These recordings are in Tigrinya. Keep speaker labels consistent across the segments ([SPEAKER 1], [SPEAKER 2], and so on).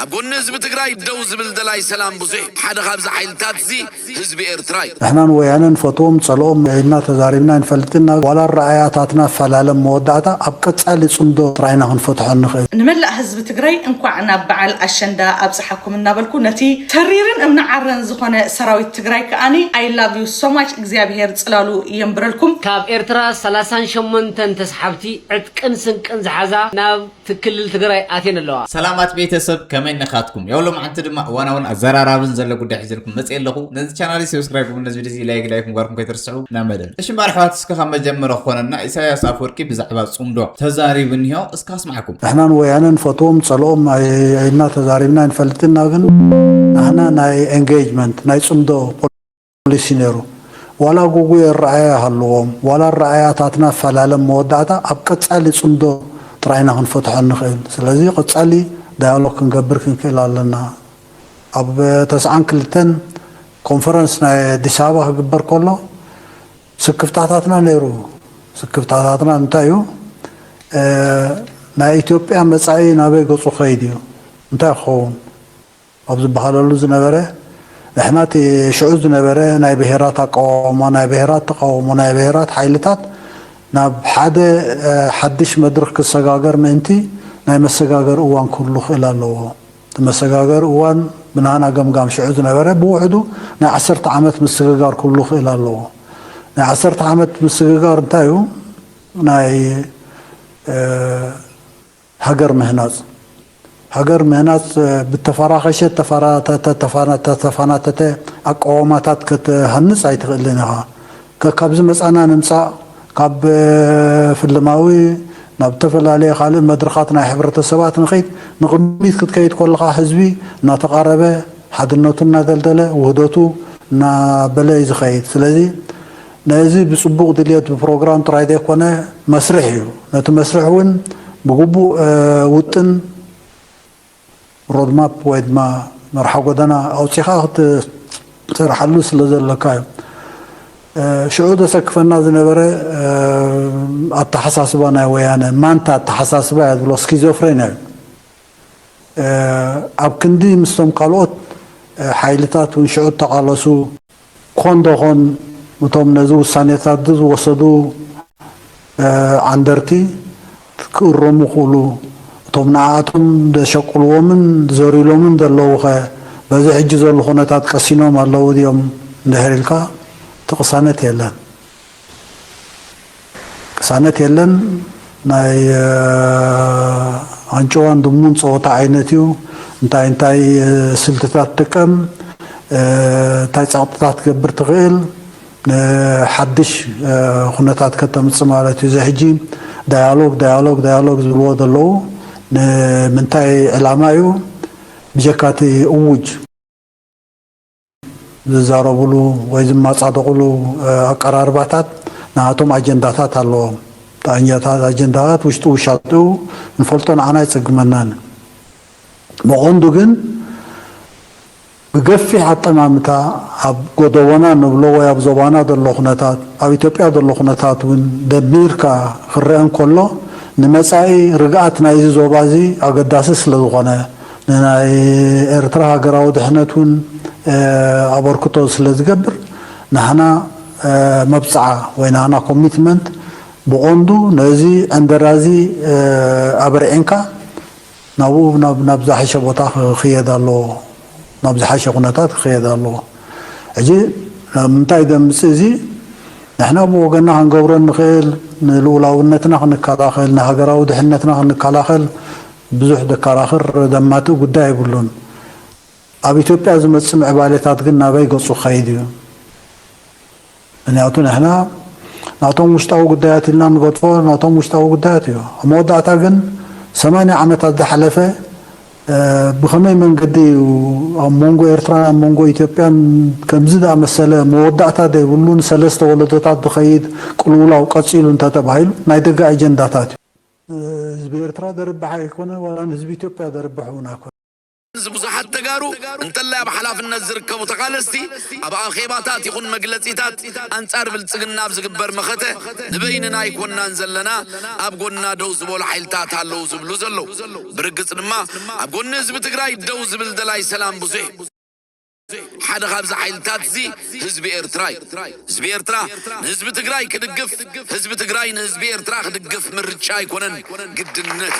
[SPEAKER 1] أقول حزب تግራይ دو زبل دلاي سلام بوزي حدا خابز حيلتات زي حزب إرتراي
[SPEAKER 2] احنا ويانا نفطوم صلوم إلنا تزاربنا نفلتنا ولا الرعاياتنا فالعالم مودعتا أبقت على صندو تراينا هنفتح النخيل
[SPEAKER 3] نملأ حزب تግራይ እንኳዕና በዓል አሸንዳ አብጽሐኩም እናበልኩ ነቲ ተሪርን እምናዓረን ዝኾነ ሰራዊት ትግራይ ከአኒ I love you so much እግዚአብሔር ጽላሉ ይምብረልኩም
[SPEAKER 4] ካብ ኤርትራ 38 ተስሓብቲ ዕጥቅን ስንቅን ዝሓዛ ናብ ትክልል ትግራይ አቴን ኣለዋ
[SPEAKER 5] ሰላማት ቤተሰብ ከመይ ነኻትኩም የውሎም አንተ ድማ ዋናውን አዘራራብን ዘለ ጉዳይ ሒዘልኩም መጽየለኹ ነዚ ቻናል ሰብስክራይብ ነዚ ቪዲዮ ላይክ ሙጋርኩም ከይትርስዑ ናመደን እሺ ማርሐባት እስከ ከመጀመረ ኾነና ኢሳያስ አፈወርቂ ብዛዕባ ጽምዶ ተዛሪብንዮ እስከ አስማዕኩም
[SPEAKER 2] احنا ويانا نفطوم صلوم إلنا تزاربنا نفلتنا ግን احنا ናይ engagement ናይ ጽምዶ ፖሊሲ ነሩ ولا ጉጉ የራአያ ሃለዎም ولا الرعاياتنا فالعالم مودعتا أبقت على صندو تراينا هنفتح النخيل ስለዚ قصالي دايالوج كنقبر كنكيل لنا أب تسعان كلتن كونفرنس ناي ديسابا هقبر كله سكفتاتنا نيرو سكفتاتنا انتايو نا إثيوبيا مسعي نابي قصو خيديو انتاي خون أبز بحالولو زنبره احنا شعوز زنبره ناي بهيرات قوم وناي بهيرات قوم وناي بهيرات حيلتات ناب حدش مدرك السقاقر منتي ناي مسقاقر اوان كله خلالو مسقاقر اوان بنانا قمقام شعوز نبره بوعدو ناي 10 عامات مسقاقر كله خلالو ناي 10 عامات مسقاقر انتايو ناي هجر هجر مهناز بالتفراخشة تفانات أقوامات كتهنس أيتغلناها كابز مسأنا نمسا كاب في الماوي نبتفل عليه خالد مدرخاتنا حبرة السبات نخيط نقميت كتكيت كل حزبي نتقاربه حد النوتنا دلدله وهدوتو نا بلاي زخيط سلازي نازي بسبوق دليات ببروغرام ترايدي كونه مسرحيو نتو مسرحون بقبو وطن رود ماب ويد ما مرحا قدنا او تيخاخت ترحلو سلازلكايو شعود سكفنا زنبره التحساسبنا ويانا ما انت التحساسبا يدلو سكيزوفرينيا اب كندي مستم قالوت حيلتات ونشعود تقالسو كوندوخون متوم نزو سانيتات دز وصدو عندرتي كرمو خلو توم نعاتهم دشقلو من زوريلو من دلوخه بزي حج زول خونتات قسينو مالو ديوم دهريلكا تقصانت يلن قصانت يلن ناي አንጮዋን ደሙን ጾታ አይነትዩ እንታይ ስልትታት ተቀም ታይጻጥታት ገብር ትግል حدش خناتات ከተምጽ ማለት እዩ ዘሕጂ ዳያሎግ ዝብሎ ደለው ምንታይ ዕላማዩ ብጀካቲ እውጅ ዝዛረብሉ ወይ ዝማጻደቁሉ አቀራርባታት ናቶም አጀንዳታት አለው ታኛታት አጀንዳታት ውሽጡ ውሻጡ እንፈልጦን አና ይጽግመናን በቆንዱ ግን بقفي حتى ما متى أب قدوانا نبلو ويا بزبانا دلخناتات أو إثيوبيا دلخناتات وين دبيركا خرّان كله نمساي رجعتنا إذا زوبازي أقداسس للغنا لنا إرترا جراود حنتون أبركتوس لزجبر نحنا مبسعة وين أنا commitment بقندو نزي أندرازي أبرئنكا نبزح شبوتا خيادة الله نبزح شغناتات خيادة الله أجي منتاي دمسيزي نحنا بوجنا هنجورن نخيل نلولا ونتنا هنكالاخل نهجرا ودحنتنا هنكالاخل بزح دكالاخر دماتو قداي يقولون أبي إثيوبيا زمت سمع باليتات قلنا بيقصو خيديو نعطون إحنا نعطون مشتاق قدايات لنا نقطفو نعطون مشتاق قداياتيو موضع تاقن 8 عامات حلفة بخمي من قدي مونغو إرترا مونغو إثيوبيا كمزدا مسألة موضعتا دي يقولون سلسة ولدتات بخيد قلولا وقصيلون تتبعيلو نايدقا أجنداتات نزبي إرترا دربحا يكونا ولا نزبي إثيوبيا دربحونا
[SPEAKER 1] ብዙሓት ተጋሩ እንተላይ ኣብ ሓላፍነት ዝርከቡ ተቃለስቲ ኣብ ኣኼባታት ይኹን መግለፂታት ኣንጻር ብልጽግና ኣብ ዝግበር መኸተ ንበይንና ኣይኮናን ዘለና ኣብ ጎና ደው ዝበሉ ሓይልታት ኣለዉ ዝብሉ ዘለዉ ብርግጽ ድማ ኣብ ጎኒ ህዝቢ ትግራይ ደው ዝብል ደላይ ሰላም ብዙሕ ሓደ ካብዚ ሓይልታት እዚ ህዝቢ ኤርትራ ህዝቢ ኤርትራ ንህዝቢ ትግራይ ክድግፍ ህዝቢ ትግራይ ንህዝቢ ኤርትራ ክድግፍ ምርጫ ኣይኮነን ግድነት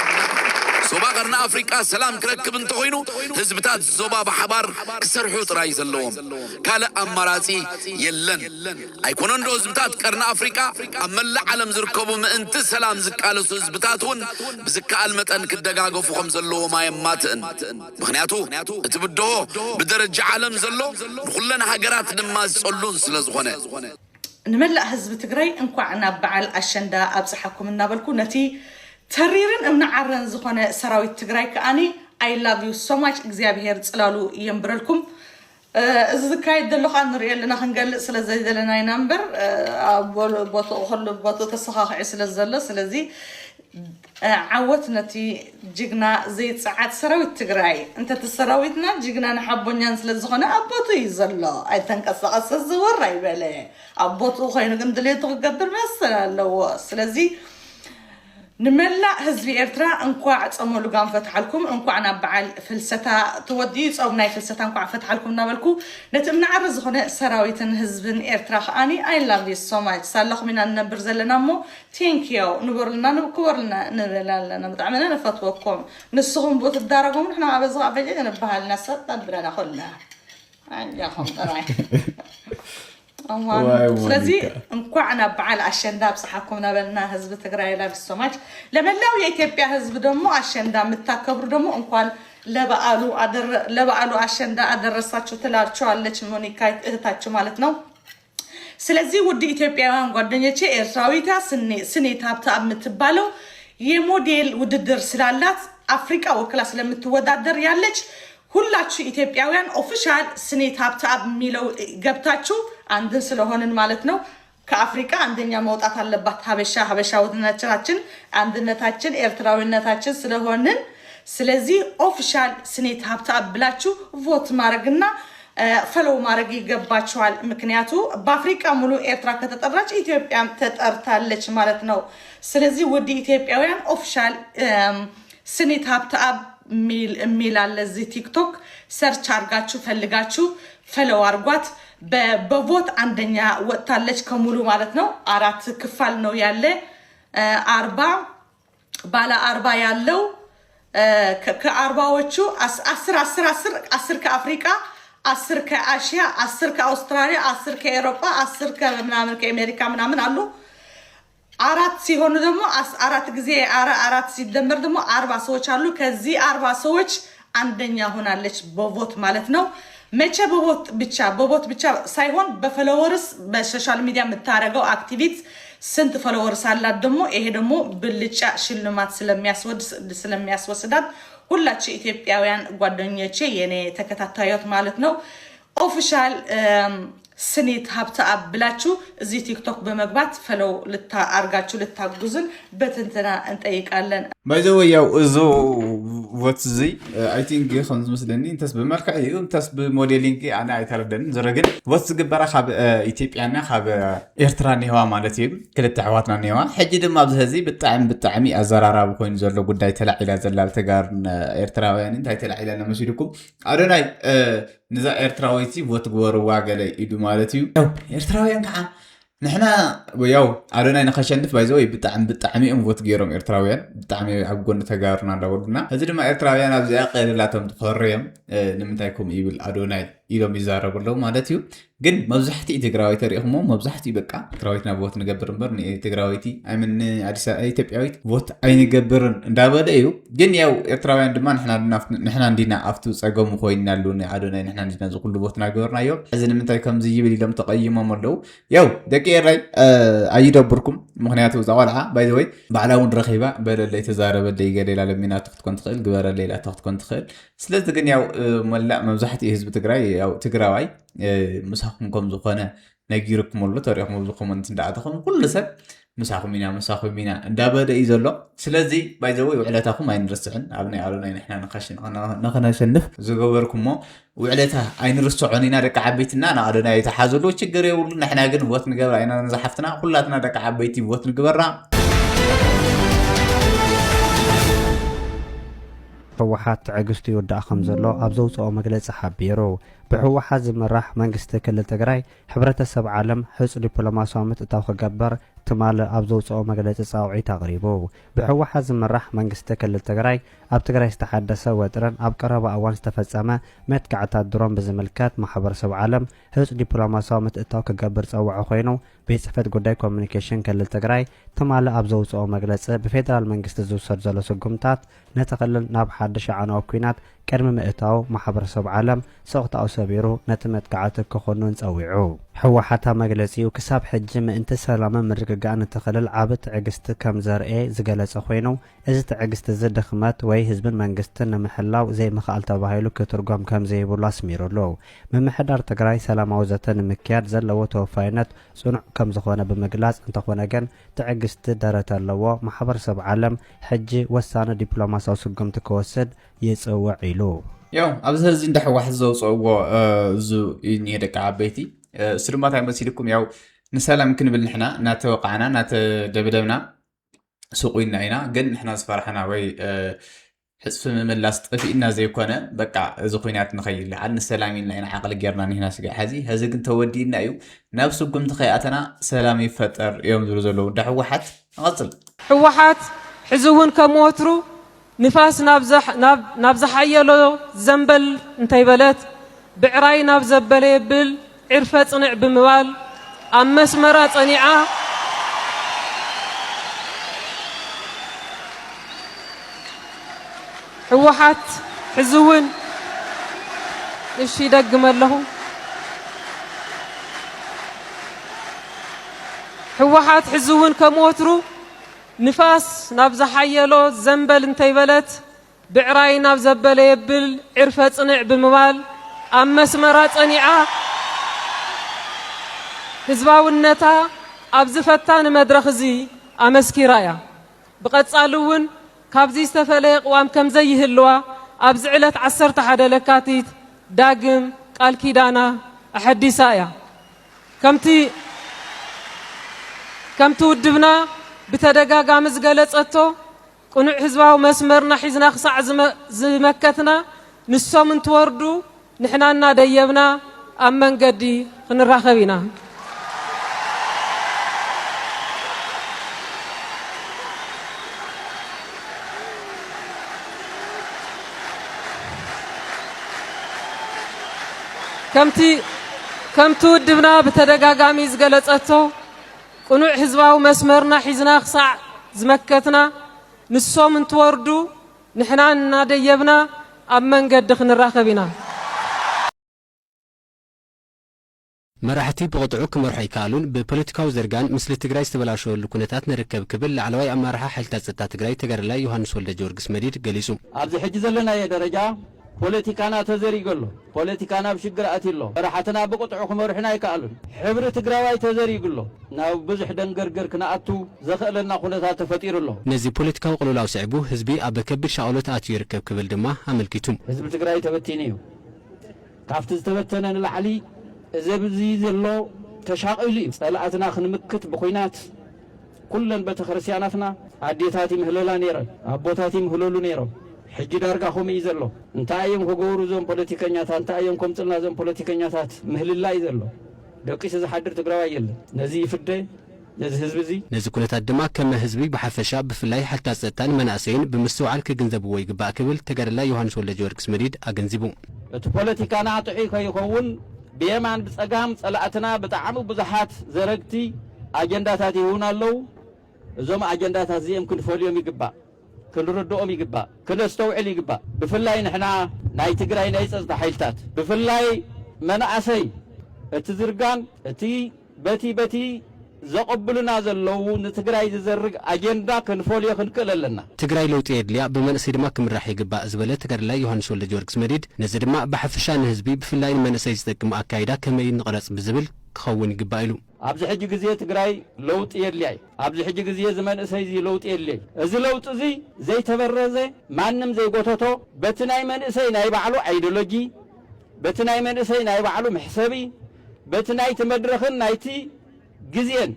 [SPEAKER 1] ዞባ ቀርና ኣፍሪቃ ሰላም ክረክብ እንተኾይኑ ህዝብታት ዞባ ብሓባር ክሰርሑ ጥራይ ዘለዎም ካልእ ኣማራፂ የለን ኣይኮነን ዶ ህዝብታት ቀርና ኣፍሪቃ ኣብ መላእ ዓለም ዝርከቡ ምእንቲ ሰላም ዝቃለሱ ህዝብታት እውን ብዝከኣል መጠን ክደጋገፉ ከም ዘለዎም ኣየማትእን ምክንያቱ እቲ ብድሆ ብደረጃ ዓለም ዘሎ ንኩለን ሃገራት ድማ ዝጸሉን ስለ ዝኾነ
[SPEAKER 3] ንመላእ ህዝቢ ትግራይ እንኳዕ ናብ በዓል ኣሸንዳ ኣብፅሓኩም እናበልኩ ነቲ ተሪርን እምናዓረን ዝኾነ ሰራዊት ትግራይ ከኣኒ I love you so much እግዚአብሔር ጽላሉ ይምብረልኩም እዚ ዝካየድ ዘሎ ኸ ንሪኦ ኣለና ክንገልጽ ስለ ዘይደለና ይናምበር ቦቶ ሁሉ ቦቶ ተሰኻኺዑ ስለ ዘሎ ስለዚ ዓወት ነቲ ጅግና ዘይጽዓት ሰራዊት ትግራይ እንተ ተሰራዊትና ጅግና ንሓቦኛን ስለ ዝኾነ ኣቦቱ እዩ ዘሎ ኣይተንቀሳቐሰ ዝወራ ይበለ ኣቦቱ ኮይኑ ግን ድሌቱ ክገብር መሰል ኣለዎ ስለዚ نملا حزب إيرترا انقع تصموا لقام فتحلكم انقعنا بعل فلسطة تودي صوبنا فلسطة انقع فتحلكم نابلكو نتمنى عرض هنا سراويتن حزب إيرترا أني I love you so much صالح من النبر زلنا مو thank you نبرلنا نبكورلنا نبلالنا متعملنا نفتوكم نصهم بوت الدارقوم نحن عبزغا بجي نبها لنا سطة برنا خلنا عندكم تراي ስለዚህ እንኳን በዓል አሸንዳ በሰሐኩም ናበልና ህዝብ ትግራይ ላይ በሰማች ለመላው የኢትዮጵያ ህዝብ ደግሞ አሸንዳ መታከብሩ ደግሞ እንኳን ለበዓሉ አሸንዳ አደረሳችሁ ትላልቻለች ሞኒካ እህታችሁ ማለት ነው ስለዚህ ውድ ኢትዮጵያውያን ጓደኞቼ ኤርትራዊታ ስኔት ሀብታ የምትባለው የሞዴል ውድድር ስላላት አፍሪካ ወክላ ስለምትወዳደር ያለች ሁላችሁ ኢትዮጵያውያን ኦፊሻል ስኔት ሀብታ የሚለው ገብታችሁ አንድን ስለሆነን ማለት ነው ከአፍሪካ አንደኛ መውጣት አለባት ሀበሻውነታችን አንድነታችን ኤርትራዊነታችን ስለሆነን ስለዚህ ኦፊሻል ስኔት ሀብታ ብላችሁ ቮት ማድረግና ፎሎው ማድረግ ይገባችኋል ምክንያቱ በአፍሪካ ሙሉ ኤርትራ ከተጠራች ኢትዮጵያም ተጠርታለች ማለት ነው ስለዚህ ውድ ኢትዮጵያውያን ኦፊሻል ስኔት ሀብታ ሚል አለ እዚ ቲክቶክ ሰርች አርጋችሁ ፈልጋችሁ ፎሎው አርጓት በቮት አንደኛ ወጣለች ከሙሉ ማለት ነው አራት ክፋል ነው ያለ 40 ባለ 40 ያለው ከ40ዎቹ 10 ከአፍሪካ 10 ከአሲያ 10 ከአውስትራሊያ 10 ከአውሮፓ 10 ከምናምን ከአሜሪካ ምናምን አሉ አራት ሲሆኑ ደግሞ አራት ጊዜ አራት ሲደመር ደግሞ 40 ሰዎች አሉ ከዚህ 40 ሰዎች አንደኛ ሆናለች በቮት ማለት ነው መቼ በቦት ብቻ ሳይሆን በፎሎወርስ በሶሻል ሚዲያ የምታረገው አክቲቪቲ ስንት ፎሎወርስ አላት ደግሞ ይሄ ደግሞ ብልጫ ሽልማት ስለሚያስወስዳት ሁላችሁ ኢትዮጵያውያን ጓደኞቼ የኔ ተከታታዮች ማለት ነው ኦፊሻል ስኔት ሀብታ ብላችሁ እዚ ቲክቶክ በመግባት ፎሎው አርጋችሁ ልታግዙን በትንተና እንጠይቃለን
[SPEAKER 5] ባይዘው ያው እዞ ቮት እዚ አይ ቲንክ ከምዝ መስለኒ እንተስ በመልክዕ እዩ እንተስ በሞዴሊንግ አና አይተረደን ዘረግን ቮት ዝግበራ ካብ ኢትዮጵያና ካብ ኤርትራ ኒህዋ ማለት እዩ ክልተ ኣሕዋትና ኒህዋ ሕጂ ድማ ኣብዚ ህዚ ብጣዕሚ ኣዘራራቢ ኮይኑ ዘሎ ጉዳይ ተላዒላ ዘላ ተጋር ኤርትራውያን እንታይ ተላዒላ መስሊኩም ኣዶናይ ንዛ ኤርትራዊቲ ቮት ግበርዋ ገለ ኢዱ ማለት እዩ ኤርትራውያን ከዓ ንሕና ያው ኣዶናይ ንኸሸንፍ ባይዘው ብጣዕሚ ቮት ገይሮም ኤርትራውያን ብጣዕሚ ኣብ ጎኒ ተጋሩና እንዳወሉና እዚ ድማ ኤርትራውያን ኣብዚ ቀሊላቶም ተፈርዮም ንምንታይ ከም ይብል ኣዶናይ ኢሎም ይዛረብለው ማለት እዩ ግን መብዛሕቲ ትግራዊት ተሪእኹሞ መብዛሕቲ በቃ ትግራዊትና ቮት ንገብር እምበር ትግራዊቲ ኣይምን ኣዲስ ኢትዮጵያዊት ቮት ኣይንገብርን እንዳበለ እዩ ግን ያው ኤርትራውያን ድማ ንሕና እንዲና ኣብቱ ፀገሙ ኮይና ኣሉ ኣዶናይ ንሕና እንዲና ዝኩሉ ቮት ናገበርናዮ እዚ ንምንታይ ከምዚ ይብል ኢሎም ተቐይሞም ኣለው ያው ደቂ ኤራይ ኣይደብርኩም ምክንያቱ ዛቆልዓ ባይ ዘ ወይ ባዕላ እውን ረኺባ በለለይ ተዛረበለይ ገሌላ ለሚናቱ ክትኮን ትኽእል ግበረለይ ኢላ ክትኮን ትኽእል ስለዚ ግን ያው መላእ መብዛሕቲ ህዝቢ ትግራይ ያው ትግራዋይ مساكم كم زخانة نجيركم الله تاريخ موضوعكم أنت دعاتكم كل سب مساخو مينا دابا يزلو سلازي بايزوي وعلاتكم ما ينرسعن أبني علونا نحنا نخنا شنف زغوركم مو وعلاتها أين رسعنينا دك عبيتنا أنا أدنا يتحازلو تشجري يقولون نحنا جن وقت نجبر أين نزحفتنا كلاتنا دك عبيتي وقت نجبرنا
[SPEAKER 6] ህወሓት ዕግስቱ ይወዳእ ከም ዘሎ ኣብ ዘውፅኦ መግለፂ ሓቢሩ ብህወሓት ዝምራሕ መንግስቲ ክልል ትግራይ ሕብረተሰብ ዓለም ህፁ ዲፕሎማስያዊ ምትእታው ክገበር ትማለ ኣብ ዘውፅኦ መግለፂ ፃውዒት ኣቕሪቡ ብህወሓት ዝምራሕ መንግስቲ ክልል ትግራይ ኣብ ትግራይ ዝተሓደሰ ወጥረን ኣብ ቀረባ እዋን ዝተፈጸመ መጥቃዕታት ድሮን ብዝምልከት ማሕበረሰብ ዓለም ህፁ ዲፕሎማስያዊ ምትእታው ክገብር ፀውዖ ኮይኑ ቤት ጽሕፈት ጉዳይ ኮሚኒኬሽን ክልል ትግራይ ትማለ ኣብ ዘውፅኦ መግለፂ ብፌደራል መንግስቲ ዝውሰድ ዘሎ ስጉምታት ነቲ ክልል ናብ ሓድሽ ዓናዊ ኩናት ቅድሚ ምእታው ማሕበረሰብ ዓለም ሰቕታው ሰቢሩ ነቲ መጥቃዕቲ ክኾኑን ፀዊዑ ህወሓት መግለፂኡ ክሳብ ሕጂ ምእንቲ ሰላምን ምርግጋእን እቲ ክልል ዓብ ትዕግስቲ ከም ዘርኤ ዝገለጸ ኮይኑ እዚ ትዕግስቲ ዝድኽመት ወይ ህዝብን መንግስትን ንምሕላው ዘይምኽኣል ተባሂሉ ክትርጎም ከም ዘይብሉ ኣስሚሩሉ ምምሕዳር ትግራይ ሰላማዊ ዘተ ንምክያድ ዘለዎ ተወፋይነት ጽኑዕ ከም ዝኾነ ብምግላጽ እንተኾነ ግን ትዕግስቲ ደረተ ኣለዎ ማሕበረሰብ ዓለም ሕጂ ወሳነ ዲፕሎማስያዊ ስጉምቲ ክወስድ ይጽውዕ ኢሉ
[SPEAKER 5] ያው ኣብዚ ህዚ እንዳሕዋሕ ዘውፅእዎ እዙ ይንሄደካ ዓበይቲ ስድማታይ መሲልኩም ያው ንሰላም ክንብል ንሕና እናተወቃዕና እናተደብደብና ሱቁይና ኢና ግን ንሕና ዝፈርሐና ወይ ሕፅፊ ምምላስ ጥፊእና ዘይኮነ በቃ እዚ ኩናት ንኸይልዓል ንሰላም ኢልና ኢና ዓቕሊ ጌርና ንሕና ስጋ ሕዚ ህዚ ግን ተወዲእና እዩ ናብ ስጉምቲ ከይኣተና ሰላም ይፈጠር እዮም ዝብሉ ዘለዉ እንዳሕወሓት ንቐፅል
[SPEAKER 7] ሕወሓት ሕዚ እውን ከም ወትሩ ንፋስ ናብ ዝሓየሎ ዘንበል እንተይበለት ብዕራይ ናብ ዘበለ የብል ዕርፈ ጽንዕ ብምባል ኣብ መስመራ ጸኒዓ ሕወሓት ሕዚ እውን እሺ ይደግም ኣለኹ ሕወሓት ሕዚ እውን ከም ወትሩ ንፋስ ናብ ዝሓየሎ ዘንበል እንተይበለት ብዕራይ ናብ ዘበለ የብል ዕርፈ ጽንዕ ብምባል ኣብ መስመራ ጸኒዓ ህዝባውነታ ኣብ ዝፈታኒ መድረኽ እዚ ኣመስኪራ እያ ብቐጻሊ እውን ካብዚ ዝተፈለየ ቅዋም ከም ዘይህልዋ ኣብዚ ዕለት 11 ለካቲት ዳግም ቃል ኪዳና ኣሐዲሳ እያ ከምቲ ውድብና بتدقاقا مزقلت قنوع حزباو مسمرنا حزنا خصع زمكتنا نسو من توردو نحنا ديبنا أمن قدي خنراخبينا كمتو دبنا بتدقاقا مزقلت قنوع حزباو مسمرنا حزنا خصع زمكتنا نسو من توردو نحنا ديبنا أمن قد خنراخبينا
[SPEAKER 8] مراحتي بقطعو كمرحو يكالون ببوليتيكاو زرقان مثل تقراي استبلاشو لكونتات نركب كبل علواي أمارحا حلتات ستا تقراي تقرلا يوهانس ولد جورجس مديد قليسو
[SPEAKER 9] أبزي حجز لنا يا درجة بوليتيكانا تزري قلو بوليتيكانا بشقر أتيلو مراحتنا بقطعو كمرحنا يكالون حبر تقراي تزري قلو ناو بزح دنقرقر كنا أتو زخلنا كونتات تفتير الله
[SPEAKER 8] نزي بوليتيكاو قلولاو سعبو حزبي أبا كبر شعولت آتو يركب كبل دما عملكيتم
[SPEAKER 9] حزب تقراي تبتينيو كافتز تبتنا العلي زبزي زلو تشاقلي طلعتنا خنمكت بخوينات كلن بتخرسياناتنا عديتاتي مهلولا نيرو ابوتاتي مهلولو نيرو حجي دارغا خومي يزلو انتايم كغورو زون بوليتيكانياتا انتايم كومصنا زون بوليتيكانياتات مهللا يزلو دقيس زحدر تقراوا يله نزي يفدي نزي حزبزي
[SPEAKER 8] نزي كلتا دما كما حزبي بحفشا بفلاي حتى ستان مناسين بمستوعل كغنزبو وي غبا كبل تغرلا يوهانس ولد جورجس مديد اغنزبو
[SPEAKER 9] بوليتيكانا طعي كيكون بيمان بصقام صلاتنا بتعامو بزحات زرقتي اجنداتات يهونا لو زوم اجنداتات زي يمكن فوليوم يقبا كنردوم يقبا كنستوعل يقبا بفلاي نحنا ناي تግራይ ናይ ጸጥታ ሓይልታት بفلاي منعسي اتزرقان اتي بتي زقبلنا زلو نتግራይ ዝዘርግ አጀንዳ ከንፎልዮ ክንከለለና
[SPEAKER 8] ትግራይ ለውጥ የድልያ በመንእሰይ ድማ ክምራሕ ይግባእ ዝበለ ተገርላ ዮሐንስ ወልደ ጊዮርጊስ መዲድ ነዚ ድማ በሐፈሻ ንህዝቢ ብፍላይ መንእሰይ ዝጠቅም አካይዳ ከመይ ንቀረጽ ብዝብል ክኸውን ይግባእ ኢሉ
[SPEAKER 9] ኣብዚ ሕጂ ግዜ ትግራይ ለውጥ የድልያይ ኣብዚ ሕጂ ግዜ ዝመንእሰይ እዚ ለውጥ የድልይ እዚ ለውጥ እዚ ዘይተበረዘ ማንም ዘይጎተቶ በቲ ናይ መንእሰይ ናይ ባዕሉ አይዲዮሎጂ በቲ ናይ መንእሰይ ናይ ባዕሉ ምሕሰቢ በቲ ናይቲ መድረኽን ናይቲ ግዜን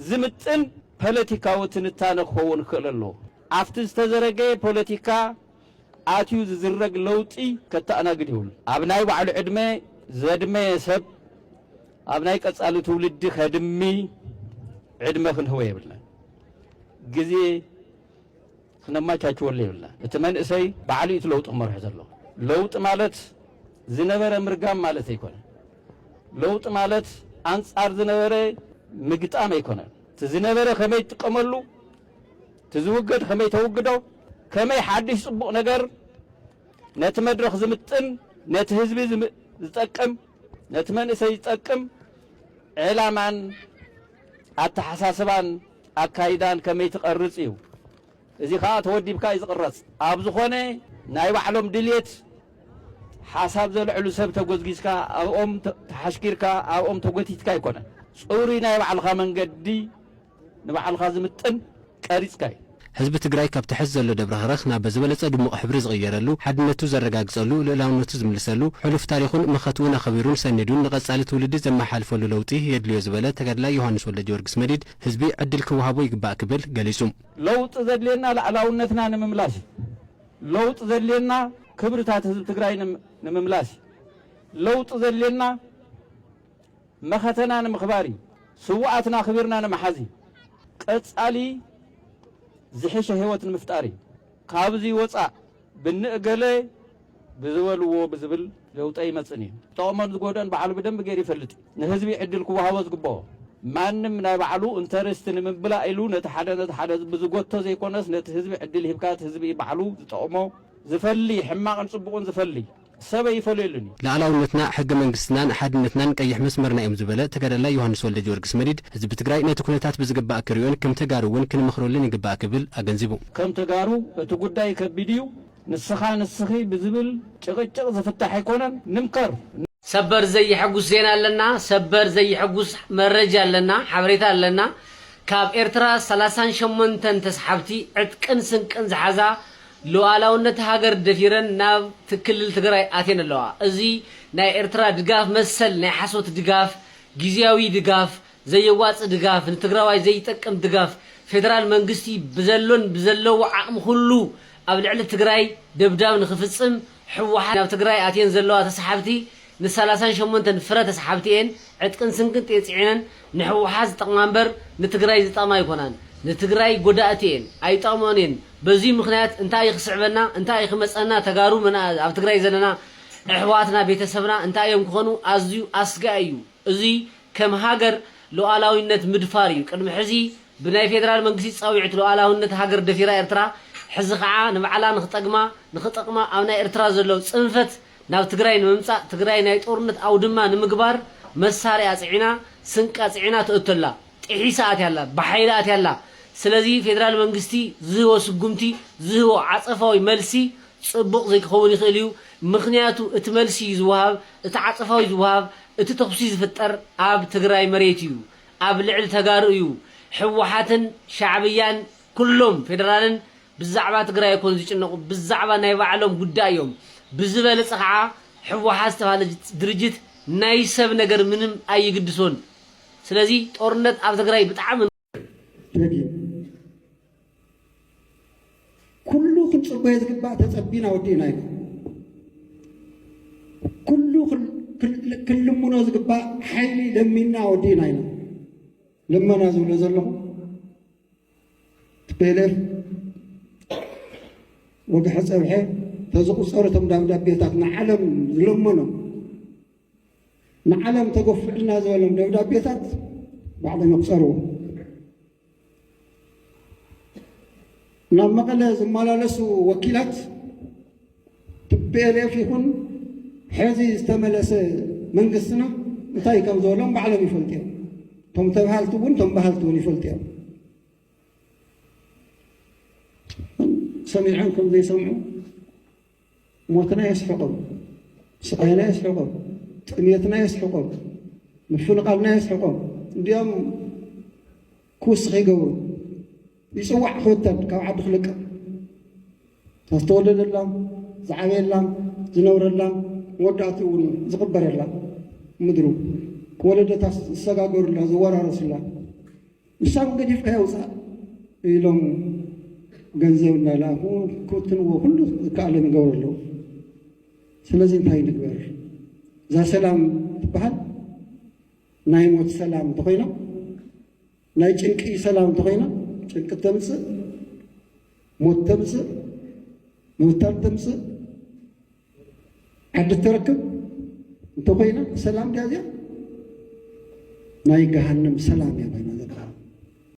[SPEAKER 9] ዝምጥን ፖለቲካዊ ትንታነ ክኸውን ክእል ኣለዎ ኣብቲ ዝተዘረገየ ፖለቲካ ኣትዩ ዝዝረግ ለውጢ ከተኣናግድ ይብሉ ኣብ ናይ ባዕሉ ዕድመ ዘድመ ሰብ ኣብ ናይ ቀጻሊ ትውልዲ ከድሚ ዕድመ ክንህቦ የብልና ግዜ ክነማቻችወሉ የብልና እቲ መንእሰይ ባዕሉ እቲ ለውጢ ክመርሑ ዘለዎ ለውጢ ማለት ዝነበረ ምርጋም ማለት ኣይኮነ ለውጢ ማለት ኣንጻር ዝነበረ ምግጣም ኣይኮነን እቲ ዝነበረ ከመይ ትጥቀመሉ ትዝውገድ ከመይ ተውግዶ ከመይ ሓድሽ ጽቡቕ ነገር ነቲ መድረኽ ዝምጥን ነቲ ህዝቢ ዝጠቅም ነቲ መንእሰይ ዝጠቅም ዕላማን ኣተሓሳስባን ኣካይዳን ከመይ ትቐርጽ እዩ እዚ ከዓ ተወዲብካ እዩ ዝቕረጽ ኣብ ዝኾነ ናይ ባዕሎም ድልየት ሓሳብ ዘልዕሉ ሰብ ተጎዝጊዝካ ኣብኦም ተሓሽኪርካ ኣብኦም ተጎቲትካ ኣይኮነን ጽሩይ ናይ ባዕልኻ መንገዲ ንባዕልኻ ዝምጥን ቀሪጽካ እዩ
[SPEAKER 8] ህዝቢ ትግራይ ካብ ትሕዝ ዘሎ ደብረ ኸረኽ ናብ ዝበለጸ ድሙቕ ሕብሪ ዝቕየረሉ ሓድነቱ ዘረጋግጸሉ ልዕላውነቱ ዝምልሰሉ ሕሉፍ ታሪኹን መኸትውን ኣኸቢሩን ሰኒዱን ንቐጻሊ ትውልዲ ዘመሓልፈሉ ለውጢ የድልዮ ዝበለ ተጋድላይ ዮሃንስ ወልደ ጊዮርጊስ መዲድ ህዝቢ ዕድል ክወሃቦ ይግባእ ክብል ገሊጹ
[SPEAKER 9] ለውጢ ዘድልየና ልዕላውነትና ንምምላስ ለውጢ ዘድልየና ክብርታት ህዝቢ ትግራይ ንምምላስ ለውጢ ዘድልየና መኸተና ንምኽባር ስዋኣትና ኽቢርና ንምሓዚ ቀጻሊ ዝሕሸ ህይወት ንምፍጣር ካብዚ ወፃእ ብንእገለ ብዝበልዎ ብዝብል ለውጠ ይመጽን እዩ ጠቕሞን ዝጎደን ባዕሉ ብደንብ ገይሩ ይፈልጥ ንህዝቢ ዕድል ክወሃቦ ዝግብኦ ማንም ናይ ባዕሉ ኢንተረስት ንምብላዕ ኢሉ ነቲ ሓደ ብዝጎቶ ዘይኮነስ ነቲ ህዝቢ ዕድል ሂብካ እቲ ህዝቢ ባዕሉ ዝጠቕሞ ዝፈሊ ሕማቕን ጽቡቕን ዝፈሊ ሰብ ይፈልየሉኒ
[SPEAKER 8] ልዕላውነትና ሕገ መንግስትናን ሓድነትናን ቀይሕ መስመርና እዮም ዝበለ ተጋዳላይ ዮሃንስ ወልደ ጊዮርጊስ መዲድ ህዝቢ ትግራይ ነቲ ኩነታት ብዝግባእ ክሪኦን ከም ተጋሩ እውን ክንምኽረሉን ይግባእ ክብል ኣገንዚቡ
[SPEAKER 9] ከም ተጋሩ እቲ ጉዳይ ከቢድ እዩ ንስኻ ንስኺ ብዝብል ጭቕጭቕ ዝፍታሕ ኣይኮነን ንምከር
[SPEAKER 4] ሰበር ዘይሕጉስ ዜና ኣለና ሰበር ዘይሕጉስ መረጃ ኣለና ሓበሬታ ኣለና ካብ ኤርትራ 38 ተስሓብቲ ዕጥቅን ስንቅን ዝሓዛ ሉዓላውነት ሃገር ደፊረን ናብ ትክልል ትግራይ ኣቴን ኣለዋ እዚ ናይ ኤርትራ ድጋፍ መሰል ናይ ሓሶት ድጋፍ ጊዜያዊ ድጋፍ ዘየዋጽእ ድጋፍ ንትግራዋይ ዘይጠቅም ድጋፍ ፌደራል መንግስቲ ብዘለዎ ዓቕሚ ሁሉ ኣብ ልዕሊ ትግራይ ደብዳብ ንኽፍጽም ሕወሓት ናብ ትግራይ ኣቴን ዘለዋ ተስሓብቲ ን38 ፍረ ተስሓብቲኤን ዕጥቅን ስንቅን ጤጽዒነን ንሕወሓት ዝጠቕማ እምበር ንትግራይ ዝጠቕማ ኣይኮናን ንትግራይ ጎዳእቲኤን ኣይጠቕሞንን በዚ ምክንያት እንታይ ይኽስዕበና እንታይ ይኽመጸና ተጋሩ መና ኣብ ትግራይ ዘለና ኣሕዋትና ቤተሰብና እንታይ እዮም ክኾኑ ኣዝዩ ኣስጋኢ እዩ እዚ ከም ሃገር ሉዓላዊነት ምድፋር እዩ ቅድሚ ሕዚ ብናይ ፌደራል መንግስቲ ጻዊዕት ሉዓላዊነት ሃገር ደፊራ ኤርትራ ሕዚ ከዓ ንባዕላ ንኽጠቕማ ኣብ ናይ ኤርትራ ዘለው ጽንፈት ናብ ትግራይ ንምምጻእ ትግራይ ናይ ጦርነት ኣውድማ ንምግባር መሳርያ ጽዒና ስንቃ ጽዒና ትእተላ ጥሒሳ ኣትያላ ብሓይላ ኣትያላ ስለዚ ፌደራል መንግስቲ ዝህቦ ስጉምቲ ዝህቦ ዓጸፋዊ መልሲ ጽቡቕ ዘይክኸውን ይኽእል እዩ ምኽንያቱ እቲ መልሲ ዝወሃብ እቲ ዓጸፋዊ ዝወሃብ እቲ ተኽሲ ዝፍጠር ኣብ ትግራይ መሬት እዩ ኣብ ልዕሊ ተጋሩ እዩ ሕወሓትን ሻዕብያን ኩሎም ፌደራልን ብዛዕባ ትግራይ ይኮን ዝጭነቁ ብዛዕባ ናይ ባዕሎም ጉዳይ እዮም ብዝበለጸ ከዓ ሕወሓት ዝተባህለ ድርጅት ናይ ሰብ ነገር ምንም ኣይግድሶን ስለዚ ጦርነት ኣብ ትግራይ ብጣዕሚ
[SPEAKER 10] ኩሉ ክንጽበዮ ዝግባእ ተጸቢና ወዲእና እዩ ኩሉ ክልሙኖ ዝግባእ ሓይሊ ለሚና ወዲእና ኢና ልመና ዝብሎ ዘለኹ ትፔለፍ ወግሐ ፀብሐ ተዝቁፀሩ እቶም ደብዳቤታት ንዓለም ዝለመኖም ንዓለም ተገፍዕልና ዝበሎም ደብዳቤታት ባዕሎም ይቁፀርዎ ናብ መቐለ ዝመላለሱ ወኪላት ትፔለፍ ይኹን ሕዚ ዝተመለሰ መንግስትና እንታይ ከም ዝበሎም ባዕሎም ይፈልጡ እዮም ቶም ተባሃልቲ እውን ቶም ባህልቲ እውን ይፈልጡ እዮም ሰሚዖም ከም ዘይሰምዑ ሞትና የስሕቆም ስቃይና የስሕቆም ጥሜትና የስሕቆም ምፍንቃልና ይስሕቆም እንዲኦም ክውስኽ ይገብሩ ይፅዋዕ ክውተድ ካብ ዓዲ ክልቀቕ ዝተወለደላ ዝዓበየላ ዝነብረላ መወዳእቱ እውን ዝቕበረላ ምድሩ ወለደታ ዝሰጋገሩላ ዝወራረሱላ ንሳም ገዲፍካ የውፃእ ኢሎም ገንዘብ እናይልኣኹ ክውትንዎ ኩሉ ዝከኣሎም ይገብሩ ኣለዉ ስለዚ እንታይ ንግበር እዛ ሰላም ትበሃል ናይ ሞት ሰላም እንተኮይና ናይ ጭንቂ ሰላም እንተኮይና ጭንቂ ተምፅእ ሞት ተምፅእ ምውታር ተምፅእ ዓዲ ተረክብ እንተኮይና ሰላም ድያ እዚኣ ናይ ገሃነም ሰላም እያ ኮይና ዘላ